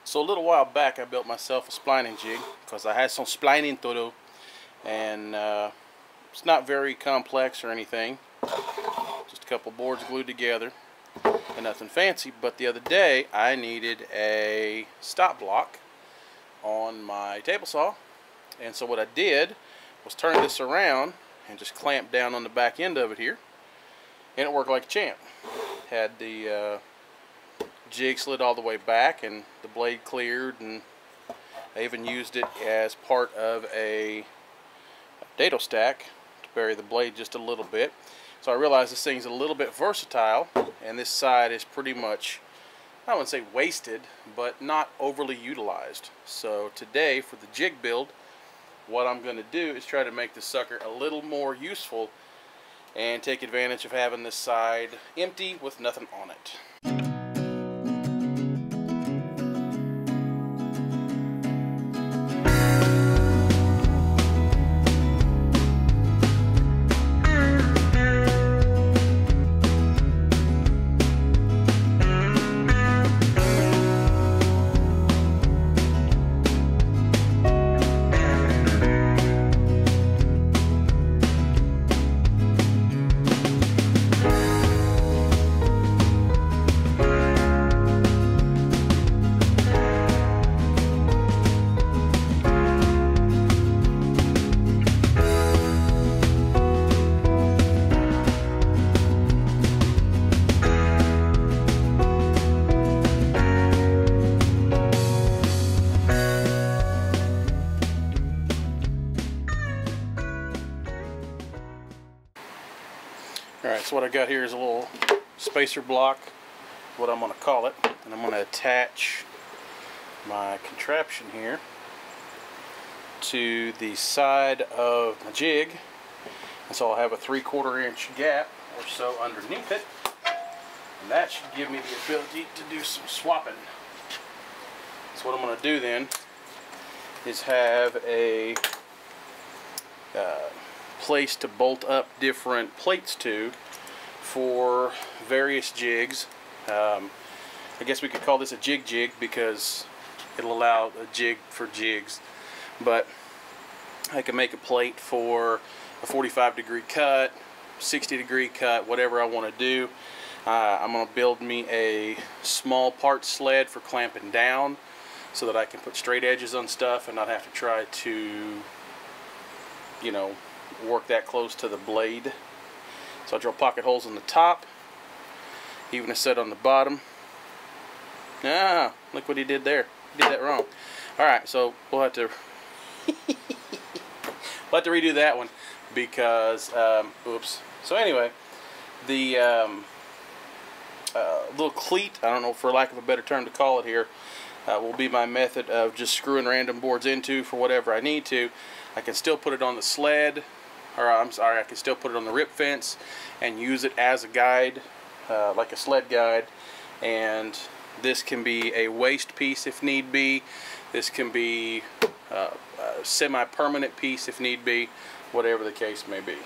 So a little while back I built myself a splining jig because I had some splining to do, and it's not very complex or anything, just a couple boards glued together and nothing fancy. But the other day I needed a stop block on my table saw, and so what I did was turn this around and just clamp down on the back end of it here, and it worked like a champ. Had the jig slid all the way back and the blade cleared, and I even used it as part of a dado stack to bury the blade just a little bit. So I realized this thing's a little bit versatile, and this side is pretty much, I wouldn't say wasted, but not overly utilized. So today for the jig build, what I'm going to do is try to make this sucker a little more useful and take advantage of having this side empty with nothing on it. Alright, so what I got here is a little spacer block, what I'm going to call it, and I'm going to attach my contraption here to the side of my jig, and so I'll have a 3/4 inch gap or so underneath it, and that should give me the ability to do some swapping. So what I'm going to do then is have a place to bolt up different plates to for various jigs. I guess we could call this a Jig Jig because it'll allow a jig for jigs, but I can make a plate for a 45-degree cut, 60-degree cut, whatever I want to do. I'm going to build me a small part sled for clamping down so that I can put straight edges on stuff and not have to try to, you know, work that close to the blade. So I drill pocket holes in the top, even a set on the bottom. Ah, look what he did there. He did that wrong. Alright, so we'll have to we'll have to redo that one because oops. So anyway, the little cleat, I don't know, for lack of a better term to call it here, will be my method of just screwing random boards into for whatever I need to. I can still put it on the sled, or I'm sorry, I can still put it on the rip fence and use it as a guide, like a sled guide. And this can be a waste piece if need be. This can be a semi-permanent piece if need be, whatever the case may be.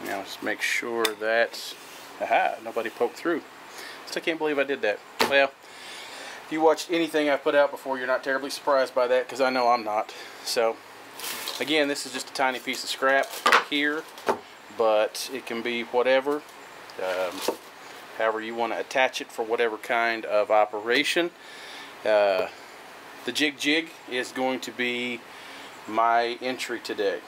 Now just make sure that, aha, nobody poked through. Still can't believe I did that. Well, if you watched anything I've put out before, you're not terribly surprised by that, because I know I'm not. So, again, this is just a tiny piece of scrap here, but it can be whatever, however you want to attach it for whatever kind of operation. The Jig Jig is going to be my entry today.